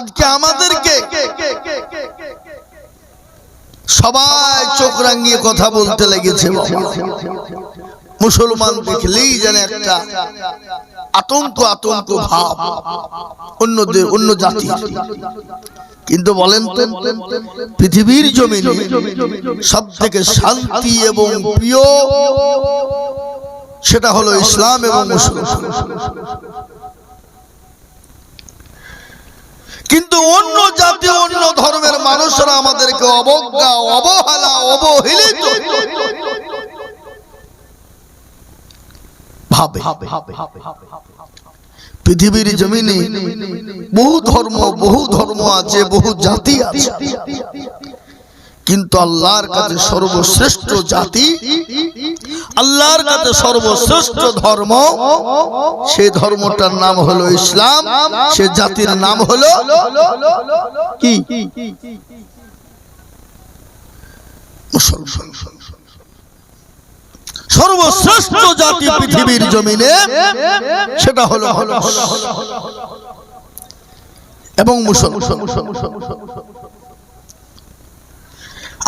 আজকে আমাদেরকে সবাই চোখ রাঙিয়ে কথা বলতে লেগেছে। মুসলমান দেখলেই যেন একটা আতঙ্ক আতঙ্ক ভাব অন্য জাতি। কিন্তু বলেন তো, পৃথিবীর জমিনে সব থেকে শান্তি এবং প্রিয় সেটা হলো ইসলাম এবং মুসলমান। কিন্তু অন্য জাতি অন্য ধর্মের মানুষরা আমাদেরকে অবজ্ঞা, অবহেলা, অবহেলিত ভাবে। পৃথিবীর জমিনে বহু ধর্ম আছে, বহু জাতি আছে, কিন্তু আল্লাহর কাছে সর্বশ্রেষ্ঠ জাতি, আল্লাহর কাছে সর্বশ্রেষ্ঠ ধর্ম, সেই ধর্মটার নাম হলো ইসলাম, সে জাতির নাম হলো কি? মুসলমান। সর্বশ্রেষ্ঠ জাতি পৃথিবীর জমিনে সেটা হলো এবং মুসলমান।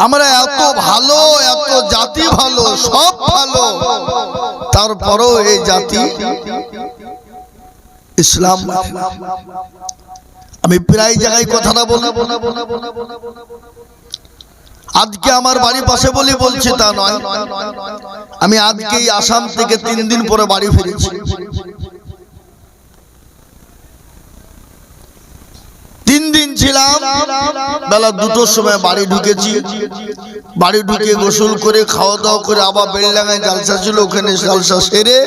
আমরা এত ভালো, এত জাতি ভালো, সব ভালো, তারপরও এই জাতি ইসলাম। আমি প্রায় জায়গায় কথাটা বলি, আজকে আমার বাড়ির পাশে বলছি তা নয়, আমি আজকেই আসাম থেকে 3 দিন পরে বাড়ি ফিরেছি। 3 দিন ছিলাম, বেলা 2টোর সময় বাড়ি ঢুকেছি। বাড়ি ঢুকে গোসল করে খাওয়া দাওয়া করে আবার বেলডাঙ্গায় জালসা ছিল, ওখানে জালসা সেরে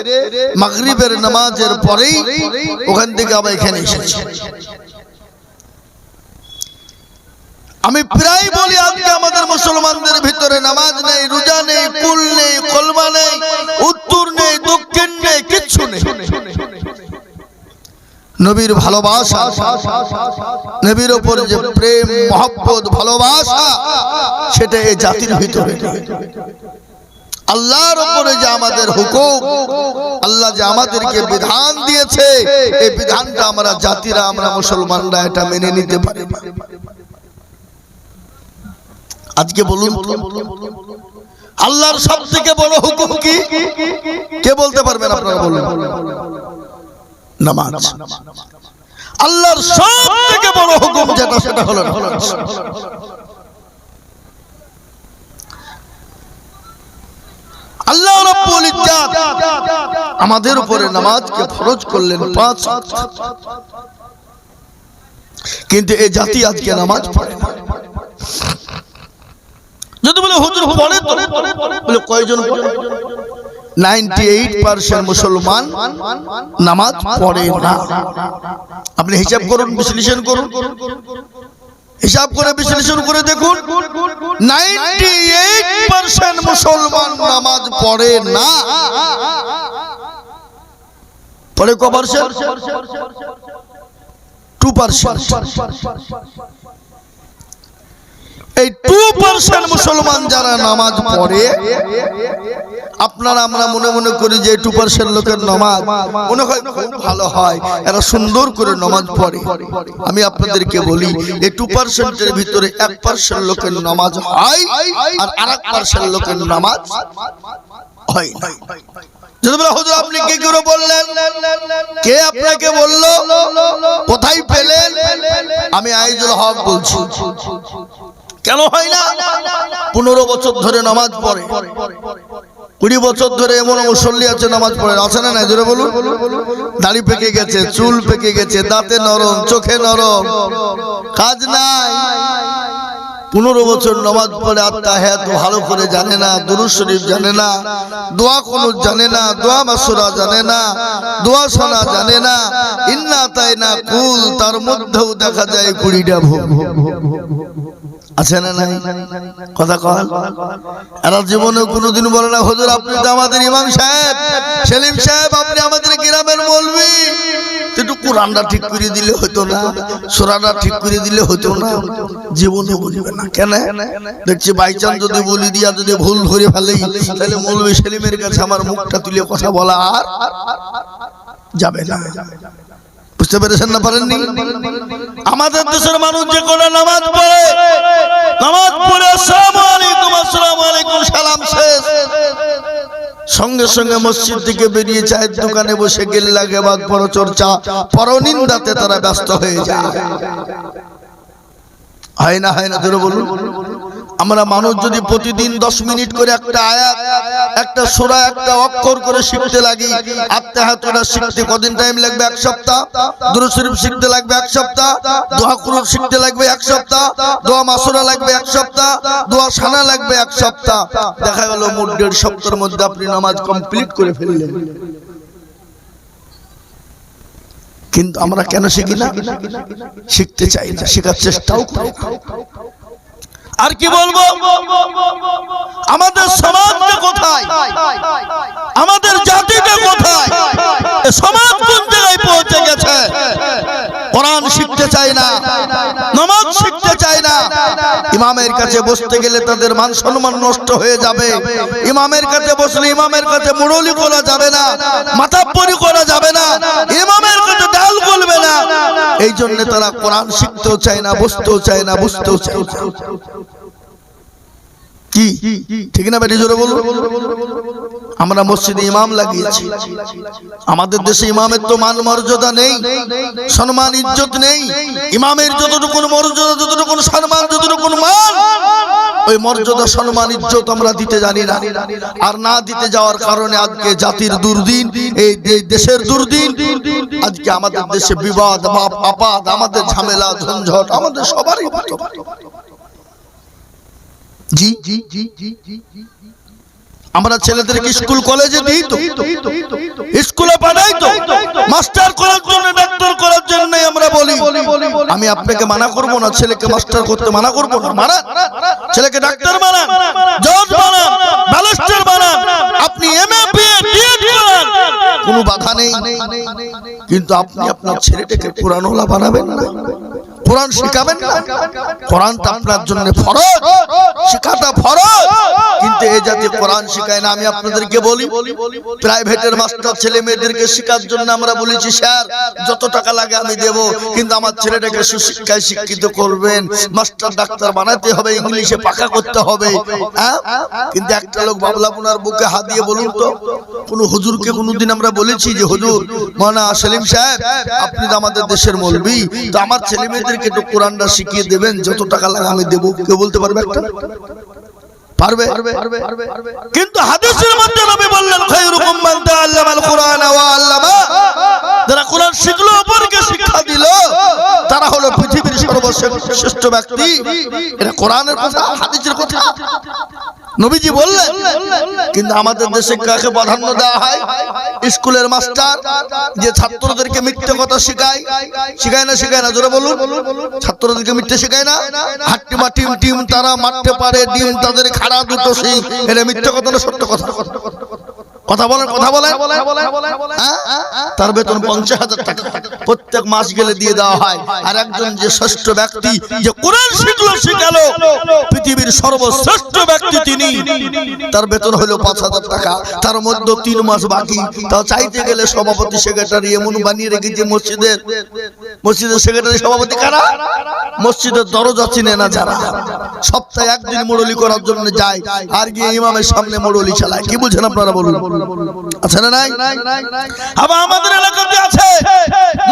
মাগরিবের নামাজের পরেই ওখান থেকে আবার এখানে এসেছি। আমি প্রায় বলি আজকে আমাদের মুসলমানদের ভিতরে নামাজ নেই, রোজা নেই, কুল নেই, কলমা নেই, উত্তর নেই, দক্ষিণ নেই, কিচ্ছু নেই। নবীর ভালোবাসা, নবীর উপরে যে প্রেম, মহব্বত, ভালোবাসা, সেটা এই জাতির ভিতরে নেই। আল্লাহর উপরে যে আমাদের হুকুম, আল্লাহ যে আমাদেরকে বিধান দিয়েছে, এই বিধানটা আমরা জাতিরা, আমরা মুসলমানরা এটা মেনে নিতে পারি না। আজকে বলুন, আল্লাহর সব থেকে বড় হুকুম কি? কে বলতে পারবেন? আপনারা বলুন। নামাজ। আল্লাহর সব থেকে বড় হুকুম যেটা, সেটা হলো নামাজ। আল্লাহ রাব্বুল ইজ্জাত আমাদের উপরে নামাজকে ফরজ করলেন 5 ওয়াক্ত, কিন্তু এই জাতি আজকে নামাজ পড়ে না। যদি বলে হুজুর পড়ে তো, বলে কয়জন পড়ে? 98% মুসলমান নামাজ পড়ে না। আপনি হিসাব করুন, বিশ্লেষণ করুন, হিসাব করে বিশ্লেষণ করে দেখুন, 98% মুসলমান নামাজ পড়ে না। পড়ে ক পার্সেন্ট? 2%। এই 2% মুসলমান যারা নামাজ পড়ে, আপনারা আমরা মনে মনে করি যে 2% লোকের নামাজ মনে হয় খুব ভালো হয়, এরা সুন্দর করে নামাজ পড়ে। আমি আপনাদেরকে বলি, এই 2% এর ভিতরে 1% লোকের নামাজ হয় আর আরেক% লোকের নামাজ হয় না। যদি বলে হুজুর আপনি কি করে বললেন? কে আপনাকে বললো? কোথায় পেলেন? আমি আইজুল হক বলছি। কেন হয় না? 15 বছর ধরে নামাজ পড়ে, 20 বছর ধরে এমন মুসল্লি আছে নামাজ পড়ে, আছে না? জোরে বলুন। দাড়ি পেকে গেছে, চুল পেকে গেছে, দাঁতে নরম, চোখে নরম, কাজ নাই। 15 বছর নামাজ পড়ে, আত্তাহিয়াত ভালো করে জানে না, দুরূদ শরীফ জানে না, দোয়া কুনুত জানে না, দোয়া মাসুরা জানে না, দোয়া শোনা জানে না, ইন্না তাইনা কুল, তার মধ্যেও দেখা যায় 20টা ভুল আছে না নাই? কথা কন। এরা জীবনে কোনোদিন বলে না হুজুর আপনি তো আমাদের ইমাম সাহেব, সেলিম সাহেব, আপনি আমাদের গ্রামের মৌলভী, একটু কোরআনটা ঠিক করে দিলে হতো না, সূরাটা ঠিক করে দিলে হতো না। জীবনে বলবে না। কেন? দেখছি বাইচান যদি বলি দিয়া যদি ভুল ধরে ফেলে, তাহলে মৌলভী সেলিমের কাছে আমার মুখটা তুলে কথা বলা আর যাবে না। বুঝতে পেরেছেন না পারেননি? আমাদের দেশের মানুষ যে কোনো নামাজ পড়ে, আসসালামু আলাইকুম সালাম শেষ, সঙ্গে সঙ্গে মসজিদ থেকে বেরিয়ে চায়ের দোকানে বসে গেল্লা গেবাদ পরচর্চা পরনিন্দাতে তারা ব্যস্ত হয়ে যায়। হয় না ধরে বলুন। আমরা মানুষ যদি প্রতিদিন 10 মিনিট করে একটা আয়াত, একটা সূরা, একটা অক্ষর করে শিখতে লাগি, আত্মাহাতুরা শিখতে কদিন টাইম লাগবে? 1 সপ্তাহ। দুরূদ শরীফ শিখতে লাগবে 1 সপ্তাহ। দোয়া কুরআন শিখতে লাগবে 1 সপ্তাহ। দোয়া মাসুরা লাগবে 1 সপ্তাহ। দোয়া সানা লাগবে 1 সপ্তাহ। দেখা গেল মোট 1.5 সপ্তাহের মধ্যে আপনি নামাজ কমপ্লিট করে ফেললেন। কিন্তু আমরা কেন শিখি না? শিখতে চাই না, শেখার চেষ্টাও করি না। আর কি বলবো, আমাদের সমাজটা কোথায়, আমাদের জাতিটা কোথায়, সমাজ কোন জায়গায় পৌঁছে গেছে? কোরআন শিখতে চায় না, নামাজ শিখতে চায় না। ইমামের কাছে বসতে গেলে তাদের মান সম্মান নষ্ট হয়ে যাবে। ইমামের কাছে বসলে ইমামের কাছে মুরলি করা যাবে না, মাথাব্বরি করা যাবে না, ইমামের কাছে ডাল বলবে না। এই জন্য তারা কোরআন শিখতেও চায় না, বসতেও চায় না, বুঝতেও চায় না। কি ঠিক না বেটি? জোরে বলুন। আমরা মসজিদে ইমাম লাগিয়েছি, আমাদের দেশে ইমামের তো মান মর্যাদা নেই, সম্মান ইজ্জত নেই। ইমামের যতটুকু মর্যাদা, যতটুকু সম্মান, যতটুকু মান, ওই মর্যাদা সম্মান ইজ্জত আমরা দিতে জানি না। আর না দিতে যাওয়ার কারণে আজকে জাতির দুর্দিন, এই দেশের দুর্দিন। আজকে আমাদের দেশে বিবাদ, আপদ, আমাদের ঝামেলা ঝঞ্ঝট আমাদের সবারই। জি জি জি জি জি জি আমরা ছেলেদেরকে স্কুল কলেজে দিই তো, স্কুলে পাঠাই তো, মাস্টার করার জন্য, ডাক্তার করার জন্য আমরা বলি। আমি আপনাকে মানা করব না, ছেলেকে মাস্টার করতে মানা করব না। মানান, ছেলেকে ডাক্তার বানান, জজ বানান, ব্যারিস্টার বানান, আপনি এমএ বিএ ডিএড করান, কোনো বাধা নেই। কিন্তু আপনি আপনার ছেলেটাকে কোরআনওয়ালা বানাবেন না, কোরআন শিখাবেন না। কোরআনটা আপনার জন্য ফরজ, শিখাটা ফরজ, কিন্তু এই জাতীয় কোরআন শিখায় না। আমি আপনাদেরকে বলি, প্রাইভেটের মাস্টার ছেলে মেয়েদেরকে শেখার জন্য আমরা বলেছি, স্যার যত টাকা লাগে আমি দেব, কিন্তু আমার ছেলেটাকে সুশিক্ষায় শিক্ষিত করবেন, মাস্টার ডাক্তার বানাতে হবে, ইংলিশে পাকা করতে হবে। কিন্তু একটা লোক বাবলাপুনার বুকে হাত দিয়ে বলুন তো, কোন হুজুরকে কোনদিন আমরা বলেছি যে হুজুর মাওলানা সেলিম সাহেব আপনি তো আমাদের দেশের মৌলবি, তো আমার ছেলে মেয়েদেরকে একটু কোরআনটা শিখিয়ে দেবেন, যত টাকা লাগে আমি দেব? কেউ বলতে পারবে? একটা পারবে? কিন্তু হাদিসের মধ্যে নবী বললেন, খায়রুকুম মান তাআল্লামাল কুরআন ওয়া আল্লামা, যারা কোরআন শিখলো অপরকে শিক্ষা দিল, তারা হলো পৃথিবীর সর্বশ্রেষ্ঠ ব্যক্তি। এটা কোরআনের কথা, হাদিসের কথা নবীজি বললেন। কিন্তু আমাদের দেশে কাকে প্রাধান্য দেওয়া হয়? স্কুলের মাস্টার যে ছাত্রদেরকে মিথ্যে কথা শেখায়, শেখায় না? শেখায় না? জোরে বলুন। ছাত্রদেরকে মিথ্যে শেখায় না? হাট্টিমা টিম টিম তারা মারতে পারে, ডিম তাদের খাড়া দুটো সিং, এটা মিথ্যে কথা না সত্য কথা? কথা বলেন, কথা বলেন। তার বেতন 50,000 টাকা প্রত্যেক মাস গেলে দিয়ে দেওয়া হয়। আর একজন যে শ্রেষ্ঠ ব্যক্তি, যে কোরআন শিখলো, শিখালো, পৃথিবীর সর্বশ্রেষ্ঠ ব্যক্তি তিনি, তার বেতন হলো 5,000 টাকা। তার মধ্যে 3 মাস বাকি। তাও চাইতে গেলে সভাপতি সেক্রেটারি এমন বানিয়ে রেখেছে মসজিদের সেক্রেটারি সভাপতি কারা? মসজিদের দরজা চিনে না যারা, সপ্তাহে একদিন মুরলি করার জন্য যায়, আর গিয়ে ইমামের সামনে মুরলি চালায়। কি বুঝেন আপনারা বলুন? আছে না নাই? আবার আমাদের এলাকাতে আছে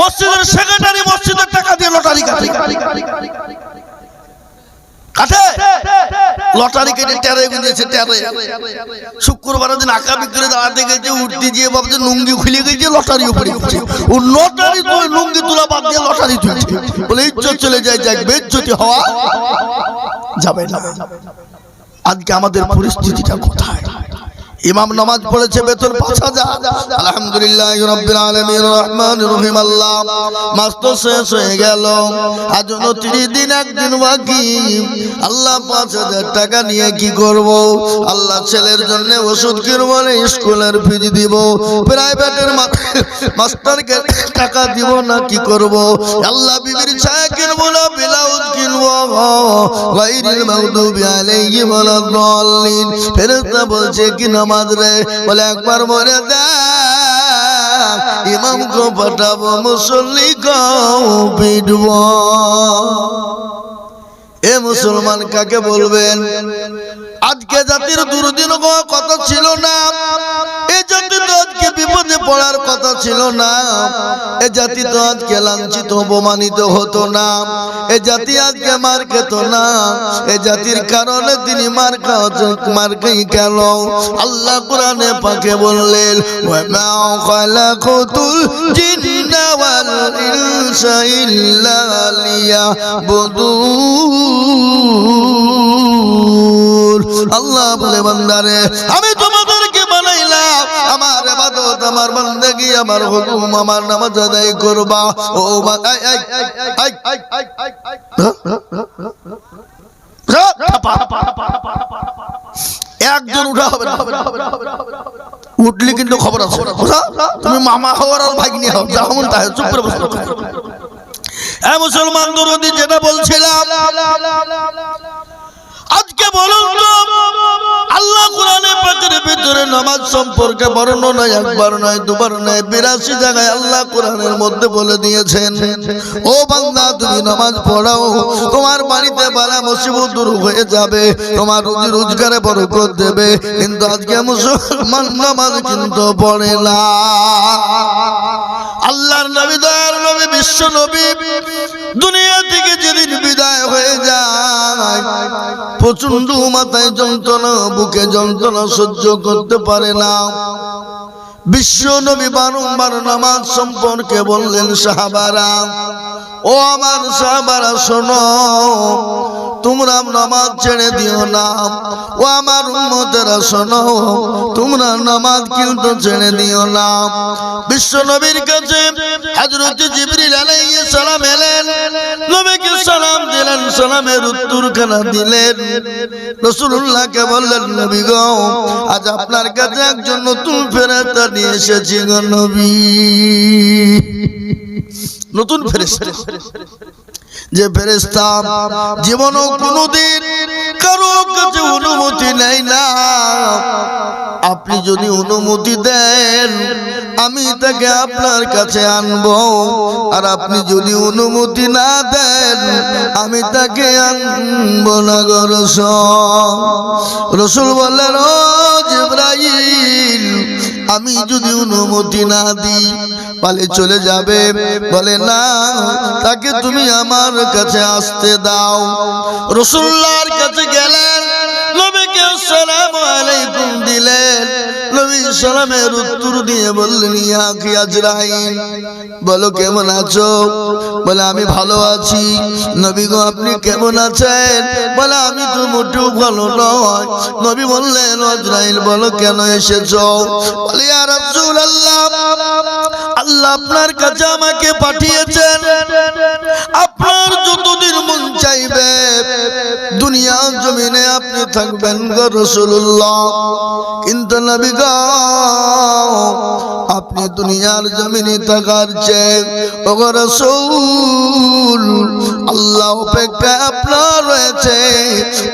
মসজিদের সেক্রেটারি মসজিদের টাকা দিয়ে লটারি কাটে, লটারি কেটে টেরে গুঁজেছে। টেরে শুক্রবারের দিন আঁকা বিক্রি দাঁড়াতে গেছে, উঠতে গিয়ে ভাবছে লুঙ্গি খুলে গেছে, লটারি উপরে গেছে। ও লটারি তুলে লুঙ্গি তোলা বাদ দিয়ে লটারি তুলছে, বলে ইজ্জত চলে যায়, যাক বেজ্জতি হওয়া যাবে না। আজকে আমাদের পরিস্থিতিটা কোথায়? ইমাম নামাজ পড়েছে, বেতন 5,000। আলহামদুলিল্লাহি রাব্বিল আলামিন রহমানির রহিম। আল্লাহ মাস তো শেষ হয়ে গেল, আজ 29 দিন, একদিন বাকি। আল্লাহ 5,000 টাকা নিয়ে কি করব? আল্লাহ ছেলের জন্য ওষুধ কিনব, স্কুলের ফি দিব, প্রাইভেটের মাস্টারকে টাকা দিব না, কি করব? আল্লাহ বিবির ছায়া কিনব না, ব্লাউজ কিনব, গায়রিল মাগদুবি আলাইহিম ওয়ালাদ-দাল্লিন। ফেরেশতা বলছে কি নামাজ রে? বলে একবার মরে দেখ, ইমাম কো পাঠাবো মুসল্লি কো পিটব। এ মুসলমান কাকে বলবেন? আজকে জাতির দুর্দিন কথা ছিল না, এ জাতি তো আজকে বিপদে পড়ার কথা ছিল না, এ জাতি তো আজকে লাঞ্ছিত অপমানিত হতো না, এ জাতি আজকে মার খেত না, এ জাতির কারণে তিনি মার খাই গেল। আল্লাহ কোরআনে পাকে বললেন ওয়া মা খালাকাতুল জিন্না ওয়াল ইনসা ইল্লা লিয়াবুদুন। আল্লাহ বলে বান্দারে আমি তোমাদেরকে বানাইলাম আমার ইবাদত আমার বান্দেগি আমার হুকুম আমার নামাজ আদায় করবা। ও একজন উঠা হবে না, উঠলি কিন্তু খবর আছে, তুমি মামা হওয়ার আর ভাগ্নি হও, যেমন তাই চুপ করে বসে। হ্যাঁ মুসলমান দরদি যেটা বলছিলাম, আজকে বলুন তো আল্লাহ কোরআনে পাকের ভিতরে নামাজ সম্পর্কে বর্ণনা একবার নয় দুবার নয় 82 জায়গায় আল্লাহ কোরআনের মধ্যে বলে দিয়েছেন ও বান্দা তুমি নামাজ পড়াও, তোমার বাড়িতে বালা মুসিবত দূর হয়ে যাবে, তোমার রুজি রোজগারে বরকত দেবে। কিন্তু আজকে মুসলমান নামাজ কিন্তু পড়ে না। আল্লাহর নবী দয়ার নবী বিশ্ব নবী দুনিয়া থেকে যেদিন বিদায় হয়ে যায় প্রচন্ড মাথায় যন্ত্রণা বুকে যন্ত্রণা সহ্য করতে পারে না। বিশ্ব নবী বারংবার নামাজ সম্পর্কে বললেন সাহাবারা, ও আমার সাহাবারা শোনো, তোমরা নামাজ ছেড়ে দিও না। ও আমার উম্মতেরা শোনো, তোমরা নামাজ কিন্তু ছেড়ে দিও না। বিশ্ব নবীর কাছে হযরত জিবরিল আলাইহিস সালাম এলেন, নবীকে সালাম দিলেন, সালামের উত্তরখানা দিলেন। রাসূলুল্লাহকে বললেন নবী গো আজ আপনার কাছে একজন নতুন ফেরেশতা নিয়ে এসেছি গো নবী। নতুন ফেরেশতা, যে ফেরেশতা জীবনও কোনোদিন কারো কাছে অনুমতি নেয় না, আপনি যদি অনুমতি দেন আমি তাকে আপনার কাছে আনবো, আর আপনি যদি অনুমতি না দেন আমি তাকে আনবো না গো রাসূল। রাসূল বললেন ও জিবরাইল আমি যদি অনুমতি না দিই বলে চলে যাবে, বলে না তাকে তুমি আমার কাছে আসতে দাও। রাসূলুল্লাহর কাছে গেলেন, নবীকে আসসালামু আলাইকুম দিলেন, নবী সালামের উত্তর দিয়ে বললেন ইয়া কি আজরাইল, বলো কেমন আছো? বলে আমি ভালো আছি। নবী গো আপনি কেমন আছেন? বলে আমি তো মোটেও ভালো নয়। নবী বললেন আজরাইল বলো কেন এসেছো? বলে ইয়া রাসূলুল্লাহ আল্লাহ আপনার কাছে আমাকে পাঠিয়েছেন, আপনার যতদিন মন চাইবে দুনিয়া জমিনে আপনি থাকবেন গো রাসূলুল্লাহ, কিন্তু নবী গো আপনি দুনিয়ার জমিনে থাকার চেয়ে ও গো রাসূল আল্লাহ অপেক্ষায় আপনার রয়েছে,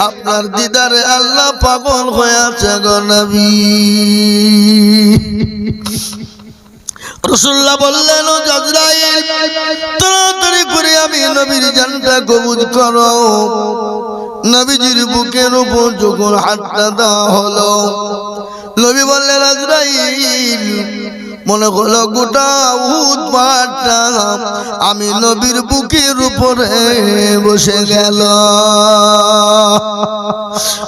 আপনার দিদারে আল্লাহ পাগল হয়ে আছে গো নবী। রাসূলুল্লাহ বললেন ও আজরাইল তাড়াতাড়ি করে আমি নবীর জানটা কবুজ করো। নবীজির বুকের উপর যখন হাতটা দেওয়া হলো, নবী বললেন আজরাইল মনে হলো গোটা উহুদ পাহাড়টা আমি নবীর বুকের উপরে বসে গেল।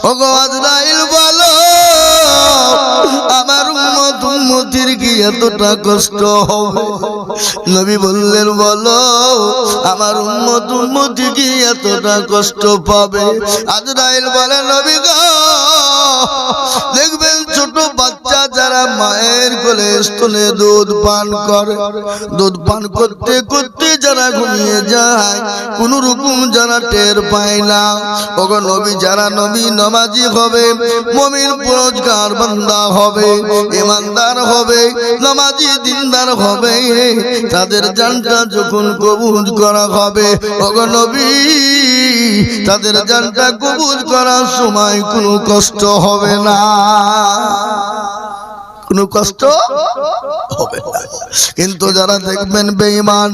ওগো আজরাইল বলো আমার উম্মত উম্মতির কি এতটা কষ্ট হবে? নবী বললেন বলো আমার উম্মত উম্মতি কি এতটা কষ্ট পাবে? আজরাইল বলে নবী গো দেখবেন ছোট বাচ্চা যারা মায়ের কোলে স্তনে দুধ পান করে, দুধ পান করতে করতে যারা ঘুমিয়ে যায় কোন রকম যারা টের পায় না, ওগো নবী যারা নবী নামাজি হবে, মুমিন পরহেজগার বান্দা হবে, ঈমানদার হবে, নামাজি দিনদার হবে, তাদের জানটা যখন কবুল করা হবে ওগো নবী তাদের জানটা কবুল করার সময় কোনো কষ্ট হবে না। কোনো কষ্ট হবে না। কিন্তু যারা দেখবেন বেঈমান,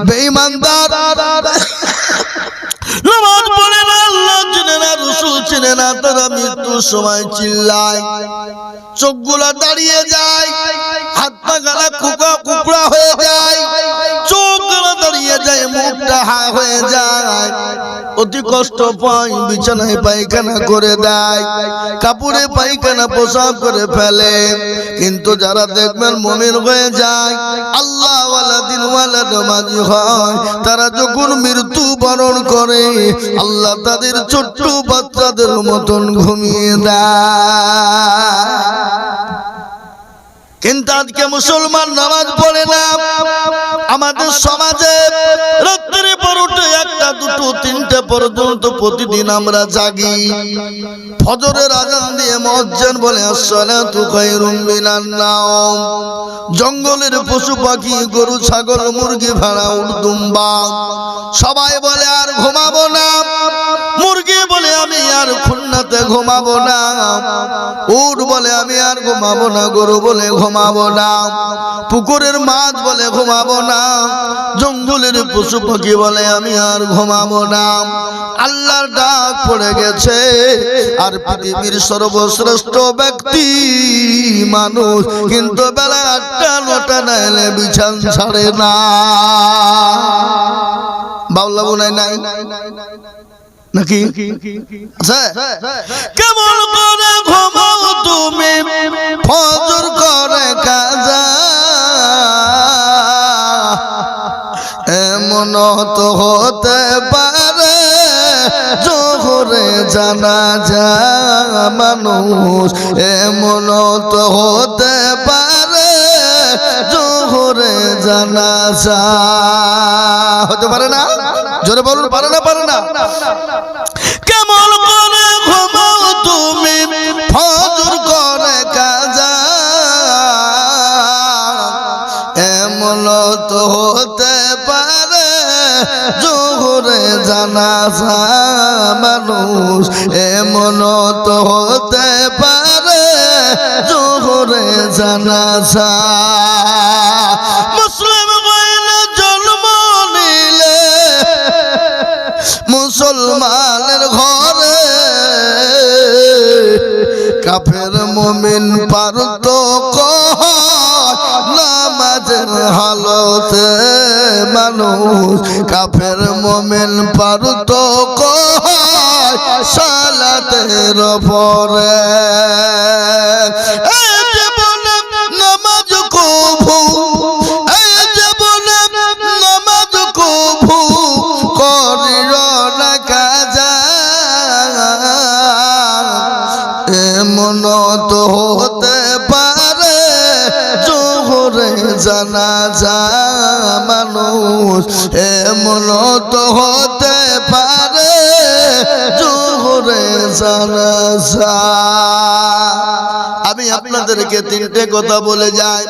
বেঈমানদার, নামাজ পড়ে না, আল্লাহ চিনে না, রাসূল চিনে না, তারা মৃত্যুর সময় চিল্লায়, চোখগুলা দাঁড়িয়ে যায়, হাত পা গালা কুকড়া হয়ে যায়, চোখগুলা দাঁড়িয়ে যায়, মুখটা হা হয়ে যায়, অতি কষ্ট পায়, বিছানায় পায়খানা করে দেয়, কাপড়ে পায়খানা পোশাক করে ফেলে। কিন্তু যারা দেখবেন মুমিন হয়ে যায়, আল্লাহ ওয়ালা দিন ওয়ালা নামাজি হয়, তারা যখন মৃত্যু বরণ করে আল্লাহ তাদের ছোট্ট বাচ্চাদের মতন ঘুমিয়ে দেয়। কিন্তু আজকে মুসলমান নামাজ পড়ে না। আমাদের সমাজে রাত্রি পর উঠে 1টা 2টো 3টে পর্যন্ত প্রতিদিন আমরা জাগি। ফজরের আজান দিয়ে মুয়াজ্জিন বলে আসসালাতু খায়রুম মিনান নাওম। জঙ্গলের পশু পাখি, গরু ছাগল মুরগি ভেড়া উট দুম্বা সবাই বলে আর ঘুমাবো না। মুরগি বলে আমি আর খুন্নাতে ঘুমাবো না, উট বলে আমি আর ঘুমাবো না, গরু বলে ঘুমাবো না, পুকুরের মাছ বলে ঘুমাবো না, জঙ্গলের পশু পাখি বলে আমি আর ঘুমাবো না। আল্লাহর ডাক পড়ে গেছে, আর পৃথিবীর সর্বশ্রেষ্ঠ ব্যক্তি মানুষ কিন্তু বেলা 8টা 9টা না এলে বিছান ছাড়ে না। বাউলা বোনাই নাই নাকি? কেমন করে ঘুমাও তুমি ফজর করে কাজা, এমন তো হতে পারে জোহরে জানাজা মানুষ, এমন তো হতে পারে জোহরে জানাজা। হতে পারে না? জোরে বলুন, পারে না? পারে না? কেমন করে ঘুমাও তুমি ফজর করে কাজা, এমন তো হতে পারে জোহরে জানাজা মানুষ, এমন তো হতে পারে জোহরে জানাজা। মুসলিম হইলে জন্ম নিলে মুসলমানের ঘরে, কাফের মুমিন পার্থক্য নামাজের হালতে মানুষ, কাফের মুমিন পার্থক্য সালাতের পরে। এই জীবনে নামাজ কবু, এই জীবনে নামাজ কবু করিল না কাজা, এমন তো হতে পারে জোহরে জানাজা মানুষ, এমন তো হতে পারে জোহরে জানাজা। আমি আপনাদেরকে 3টে কথা বলে যাই।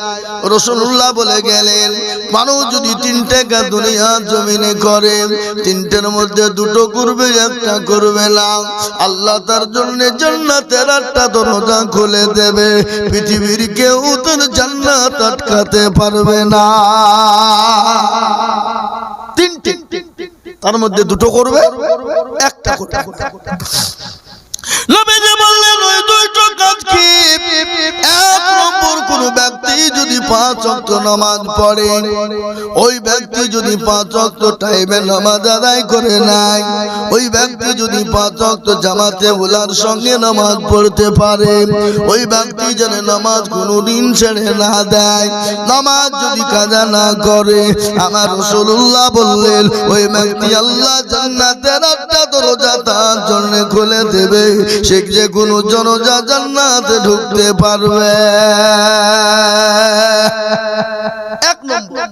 রাসূলুল্লাহ বলে গেলেন, মানুষ যদি 3টে কাজ দুনিয়া জমিনে করে, 3টের মধ্যে 2টো করবে, 1টা করবে না, আল্লাহ তার জন্য জান্নাতের 8টা দরজা খুলে দেবে। পৃথিবীর কেউ তোর জান্নাত আটকাতে পারবে না। 3টে, তার মধ্যে 2টো করবে, 1টা করবে। নবীজি বললেন ওই 2টো কাজ কি? 1 নম্বর, কোন ব্যক্তি যদি 5 ওয়াক্ত নামাজ পড়ে, ওই ব্যক্তি যদি 5 ওয়াক্ত টাইমে নামাজ আদায় করে নাই, ওই ব্যক্তি যদি 5 ওয়াক্ত জামাতে উলার সঙ্গে নামাজ পড়তে পারে, ওই ব্যক্তি যেন নামাজ কোনদিন ছেড়ে না দেয়, নামাজ যদি কাজা না করে, আমার রাসূলুল্লাহ বললেন ওই ব্যক্তি আল্লাহ জান্নাতের 8টা দরজা তার জন্য খুলে দেবে, সে যে কোনো জনজা জান্নাতে ঢুকতে পারবে। 1 নম্বর।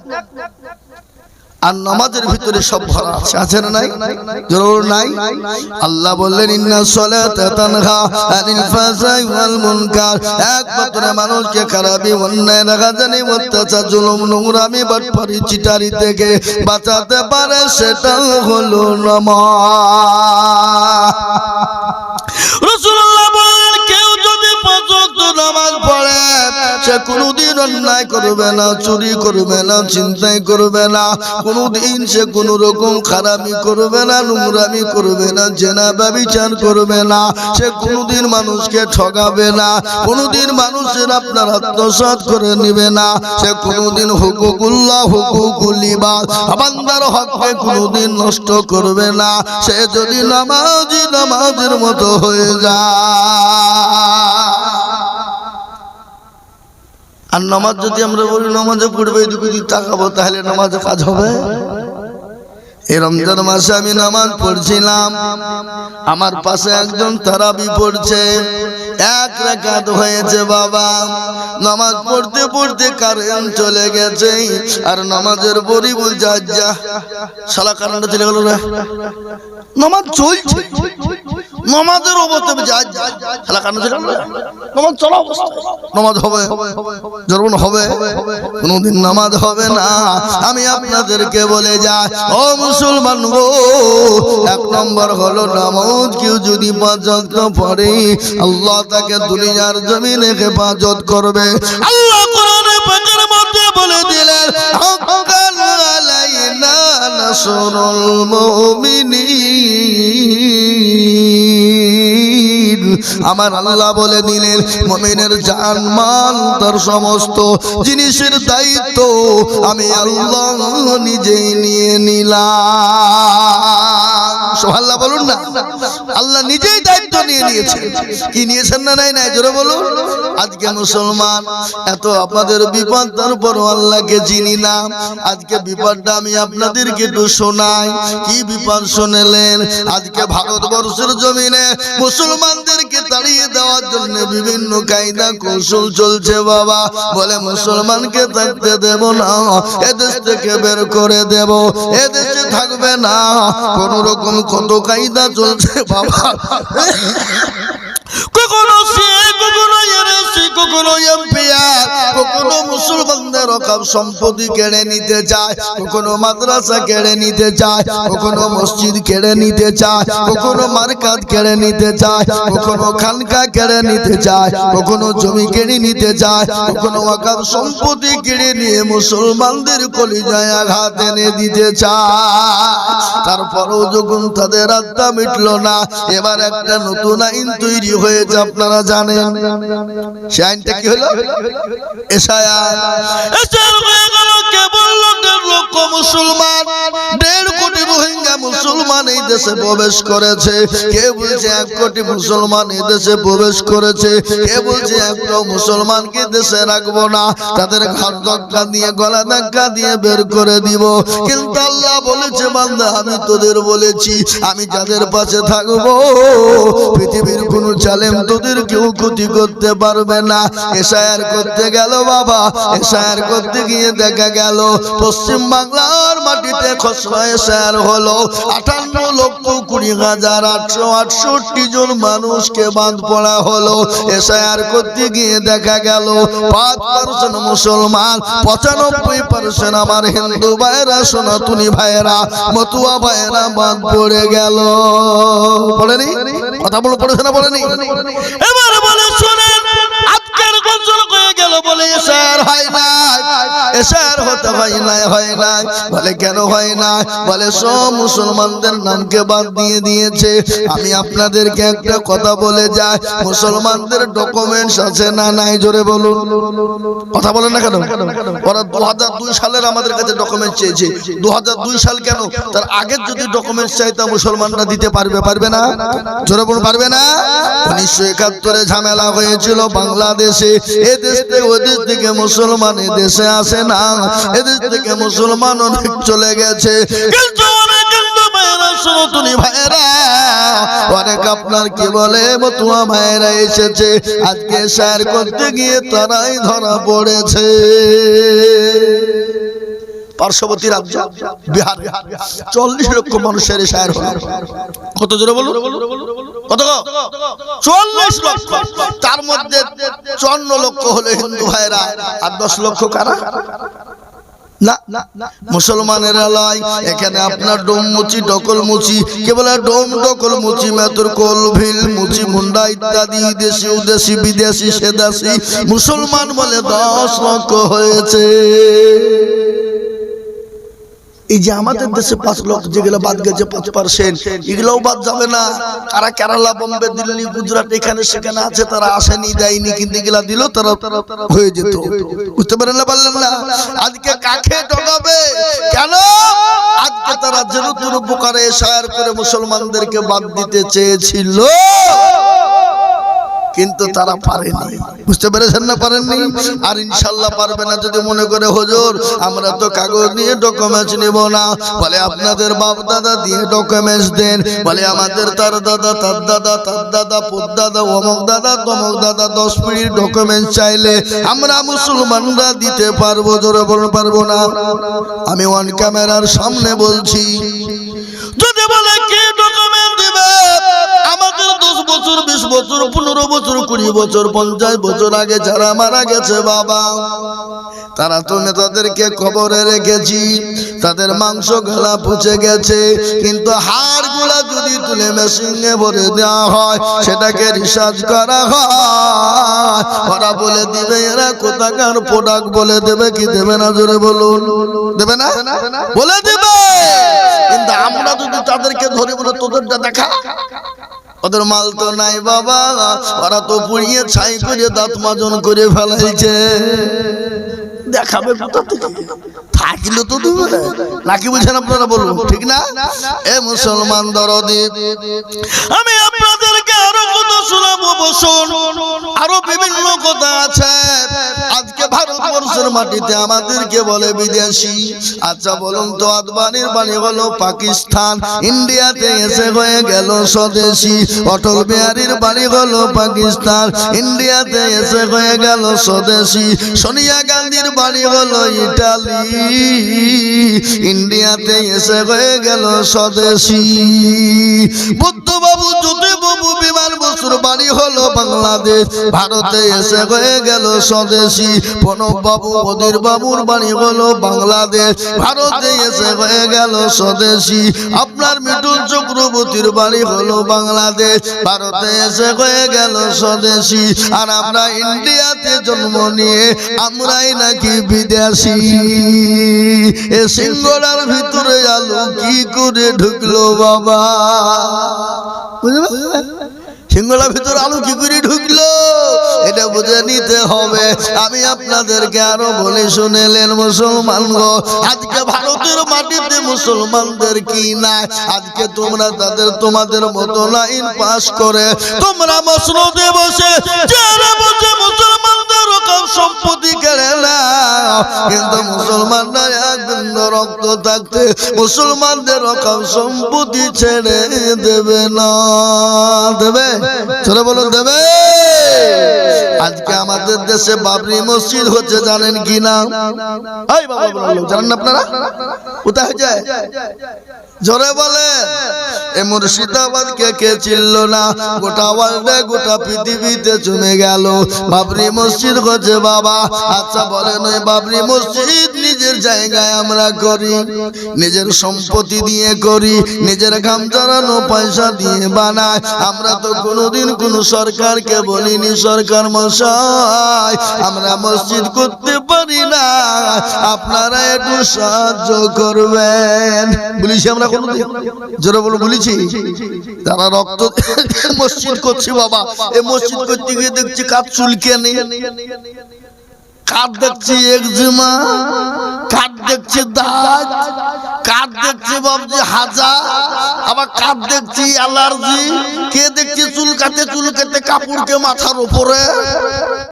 আর নামাজের ভিতরে সব ভরা আছে, আছে না নাই? জরুর নাই? আল্লাহ বললেন ইন্না সালাতা তানহা আনিল ফাহশাই ওয়াল মুনকার, একমাত্র মানুষকে খারাপি, অন্যায়, রাগাজানি, অত্যাচার, জুলুম, নোংরামি, বাটপারি, চিটারি থেকে বাঁচাতে পারে, সেটা হলো নামাজ। রাসূলুল্লাহ বলেন কেউ যদি 5 ওয়াক্ত নামাজ পড়ে, সে কোনোদিন অন্যায় করবে না, চুরি করবে না, চিন্তাই করবে না, কোনোদিন সে কোনো রকম খারাপি করবে না, নোংরামি করবে না, জেনা ব্যভিচার করবে না, সে কোনোদিন মানুষকে ঠকাবে না, কোনোদিন মানুষের আপনার আত্মসাৎ করে নিবে না, সে কোনোদিন হুকুকুল্লাহ হুকুকুল ইবাদ বান্দার হককে কোনোদিন নষ্ট করবে না। সে যদি নামাজি নামাজের মতো হয়ে যায়। আর নামাজ যদি আমরা বলি নামাজে পড়বে এদিকে তাকাবো, তাহলে নামাজে কাজ হবে? এই রমজান মাসে আমি নামাজ পড়ছিলাম, আমার পাশে একজন তারাবি পড়ছে, এক রাকাত হয়েছে বাবা, নামাজ পড়তে পড়তে কারেন্ট চলে গেছে, আর নামাজের পরই বলছে আজ্জা শালা কারেন্টটা চলে গেল রে, নামাজ চলছে, নামাজের অবস্থায় শালা কারেন্ট চলে গেল, নামাজ চলা অবস্থায় নামাজ হবে? যখন হবে কোনদিন নামাজ হবে না। আমি আপনাদেরকে বলে যাই, ও মুসলমান গো, এক নম্বর হলো নামাজ কেউ যদি 5 ওয়াক্ত পড়ে আল্লাহ তাকে দুনিয়ার জমিনে হেফাজত করবে। আল্লাহ কোরআনে পাকের মধ্যে বলে দিলেন, হাক্কান আলাইনা নাসরুল মুমিনিন। আমার আল্লাহ বলে দিলেন, মুমিনের জান মাল তার সমস্ত জিনিসের দায়িত্ব আমি আল্লাহ নিজেই নিয়ে নিলাম। সুবহানাল্লাহ বলুন না, আল্লাহ নিজেই দায়িত্ব নিয়ে নিয়েছেন। কি নিয়েছেন না? নাই নাই, জোরে বলুন। আজকে মুসলমান এত আপনাদের বিপদ, তারপরও আল্লাহকে চিনি না। আজকে বিপদটা আমি আপনাদেরকে একটু শোনাই। কি বিপদ শুনলেন? আজকে ভারতবর্ষের জমিনে মুসলমানদেরকে তাড়িয়ে দেওয়ার জন্য বিভিন্ন কায়দা কৌশল চলছে বাবা। বলে মুসলমানকে থাকতে দেব না, এদেশ থেকে বের করে দেব, এদেশে থাকবে না, কোন রকম কত কায়দা চলছে বাবা। কখনো কখনো কখনো মুসলমানদের অকাপ সম্পত্তি কেড়ে নিতে চায়, কখনো মাদ্রাসা কেড়ে নিতে চায়, কখনো মসজিদ কেড়ে নিতে চায়, কখনো মার্কাত কেড়ে নিতে চায়, কখনো খানকা কেড়ে নিতে চায়, কখনো জমি কেড়ে নিতে চায়, কখনো অকাপ সম্পত্তি কেড়ে নিয়ে মুসলমানদের কলিজায় আঘাত এনে দিতে চায়। তারপরেও যখন তাদের আত্মা মিটলো না, এবার একটা নতুন আইন তৈরি হয়েছে, আপনারা জানেন। সে আইনটা কি হলো? মুসলমান 1.5 কোটি রোহিঙ্গা মুসলমান এই দেশে প্রবেশ করেছে। কে বলছে 1 কোটি মুসলমান এই দেশে প্রবেশ করেছে? কে বলছে একটা মুসলমানকে দেশে রাখবো না, তাদের ঘাট ধাক্কা দিয়ে গলা ধাক্কা দিয়ে বের করে দিব। কিন্তু আল্লাহ বলেছে, বান্দা আমি তোদের বলেছি, আমি যাদের পাশে থাকবো পৃথিবীর কোন জালেম তোদের কেউ ক্ষতি করতে পারবে না। এশায়ার করতে গেল বাবা, এশায়ার করতে গিয়ে দেখা গেল পশ্চিম বাংলার মাটিতে খসড়া এশায়ার হলো 58,20,868 জন মানুষকে বাদ পড়া হলো। এশায়ার করতে গিয়ে দেখা গেল 5% মুসলমান, 95% আমার হিন্দু ভাইরা, সনাতনী ভাইরা, মতুয়া ভাইরা বাদ পড়ে গেল। পড়েনি? কথা বলে পড়েছে না? পড়েনি? এবার বলে শুনেন, আজকের গোসল হয়ে গেল, বলে এশার হয় না, এশার হতে হয় না, হয় না। বলে কেন হয় না? বলে সব মুসলমানদের নামকে বাদ দিয়ে দিয়েছে। আমি আপনাদেরকে একটা কথা বলে যাই, মুসলমানদের ডকুমেন্টস আছে না নাই? জোরে বলুন। কথা বলেন না কেন? ওরা 2002 সালের আমাদের কাছে ডকুমেন্টস চেয়েছে। 2002 সাল কেন? তার আগের যদি ডকুমেন্টস চাইতা মুসলমানরা দিতে পারবে? পারবে না? জোরে বলুন, পারবে না? 1971 ঝামেলা হয়েছিল বাংলাদেশে। এদেশ থেকে ওদেশ থেকে মুসলমান এদেশে আসে না, এদেশ থেকে মুসলমান অনেক চলে গেছে। কিন্তু অনেক আপনার কি বলে মতুয়া ভাইরা এসেছে, আজকে শেয়ার করতে গিয়ে তারাই ধরা পড়েছে। পার্শ্ববর্তী রাজ্য বিহার 40 লক্ষ মানুষের শেয়ার হলো। কত জোরে বলুন? কত? 40 লক্ষ। তার মধ্যে 54 লক্ষ হলো হিন্দু ভাইরা, আর 10 লক্ষ কারা? না, মুসলমানেরা লয়। এখানে আপনার ডোম মুচি ডকল মুচি, কে বলে ডোম ডকল মুচি মেতর কোল ভিল মুচি মুন্ডা ইত্যাদি দেশি উদেশি বিদেশি সেদেশি মুসলমান বলে 10 লক্ষ হয়েছে। এই যে আমাদের দেশে 5 লক্ষ যেগুলো বাদ গেছে 5%, এগুলোও বাদ যাবে না। কারা কেরালা বোম্বে দিল্লি গুজরাট এখানে সেখানে আছে, তারা আসেনি দেয়নি, কিন্তু এগুলা দিল তারা হয়ে যেত। বুঝতে পারলেন না? আজকে কাকে ঠকাবে কেন? আজকে তারা যেরকম উপকারে শায়ার করে মুসলমানদেরকে বাদ দিতে চেয়েছিল, কিন্তু তারা পারেনি। বুঝতে পেরেছেন না? পারেননি, আর ইনশাল্লাহ পারবে না। যদি মনে করে হুজুর আমরা তো কাগজ নিয়ে ডকুমেন্টস নিব না, বলে আপনাদের বাপ দাদা দিয়ে ডকুমেন্টস দেন, বলে আমাদের তার দাদা তার দাদা তার দাদা পুত দাদা অমুক দাদা তমুক দাদা 10 পিঁড়ির ডকুমেন্টস চাইলে আমরা মুসলমানরা দিতে পারবো? জোরে বলতে পারবো না। আমি অন ক্যামেরার সামনে বলছি, যদি বলে কি ডকুমেন্ট দিবে, আমাদের 10 বছর 20 বছর 15 বছর 20 বছর 50 বছর আগে যারা মারা গেছে বাবা, তারা তো নেতাদেরকে কবরে রেখেছি, তাদের মাংস গলা পচে গেছে, কিন্তু হাড় গুলা যদি তুলে মেশিনে ভরে দেওয়া হয়, সেটাকে রিসার্চ করা হয়, ওরা বলে দিবে এরা কোথাকার প্রোডাক্ট বলে দেবে। কি দেবে না? জোরে বলুন, দেবে না? বলে দেবে। কিন্তু আমরা যদি তাদেরকে ধরে বলে তোদেরটা দেখা, ওদের মাল তো নাই বাবা, ওরা তো পুড়িয়ে ছাই করে দাঁত মাজন করে ফেলাইছে, দেখাবে কোথা থেকে? থাকলে তো দেবে নাকি? বুঝেন আপনারা? বলুন ঠিক না? এ মুসলমান দরদি, আমি আপনাদেরকে আরো কথা শোনাবো, বসুন। আরো বিভিন্ন কথা আছে। আজকে ভারতবর্ষের মাটিতে আমাদেরকে বলে বিদেশি। আচ্ছা বলুন তো, আদবানির বাড়ি হলো পাকিস্তান, ইন্ডিয়াতে এসে হয়ে গেল স্বদেশি। অটল বিহারীর বাড়ি হলো পাকিস্তান, ইন্ডিয়াতে এসে হয়ে গেল স্বদেশি। সোনিয়া গান্ধীর বাড়ি হলো ইটালি, ইন্ডিয়াতে এসে হয়ে গেল স্বদেশি। বুদ্ধবাবু জ্যোতিবাবু বিমান বসুর বাড়ি হলো বাংলাদেশ, ভারতে এসে হয়ে গেল স্বদেশি। প্রণব বাবু অধীর বাবুর বাড়ি হলো বাংলাদেশ, ভারতে এসে হয়ে গেল স্বদেশি। আপনার মৃদুল চক্রবর্তীর বাড়ি হলো বাংলাদেশ, ভারতে এসে হয়ে গেল স্বদেশি। আর আমরা ইন্ডিয়াতে জন্ম নিয়ে আমরাই নাকি বিদেশি। এ সিঙ্গড়ার ভিতরে আলো কি করে ঢুকলো বাবা? সিঙ্গলার ভিতরে আলু কি করে ঢুকলো, এটা বুঝে নিতে হবে। আমি আপনাদেরকে আরো বলে শুনেলেন মুসলমান গো, আজকে ভারতের মাটিতে মুসলমানদের কি নাই? আজকে তোমরা তাদের তোমাদের মতো লাইন পাস করে তোমরা মসনদে বসে যারা বসে মুসলমানদের রকম সম্পত্তি কেড়ে নাও, কিন্তু মুসলমানরা এক বিন্দু রক্ত থাকতে মুসলমানদের রকম সম্পত্তি ছেড়ে দেবে না। দেবে? চলে বলুন, দেবে? আজকে আমাদের দেশে বাবরি মসজিদ হচ্ছে, জানেন কি না? জানেন আপনারা? কোথায় হচ্ছে? জোরে বলে। এ মুর্শিদাবাদ কে চিনল না? গোটা ওয়ার্ল্ডে গোটা পৃথিবীতে জমে গেল বাবরি মসজিদ হচ্ছে বাবা। আচ্ছা বলেন, ওই বাবরি মসজিদ নিজের জায়গায় আমরা করি, নিজের সম্পত্তি দিয়ে করি, নিজের ঘাম ঝরানো পয়সা দিয়ে বানাই। আমরা তো কোনোদিন কোন সরকারকে বলিনি সরকার মশাই আমরা মসজিদ করতে পারি না, আপনারা একটু সাহায্য করবেন। বলেছি আমরা কোনোদিন? জোরে বলো, বলেছি? তারা রক্ত মসজিদ করছি বাবা, এই মসজিদ করতে গিয়ে দেখছি কাজ চুলকানি, কাঠ দেখছি একজিমা, কাঠ দেখছি দাগ, কাঠ দেখছি বাবজি হাজা, আবার কাঠ দেখছি অ্যালার্জি, কে দেখছি চুলকাতে চুলকাতে কাপড়কে মাথার উপরে।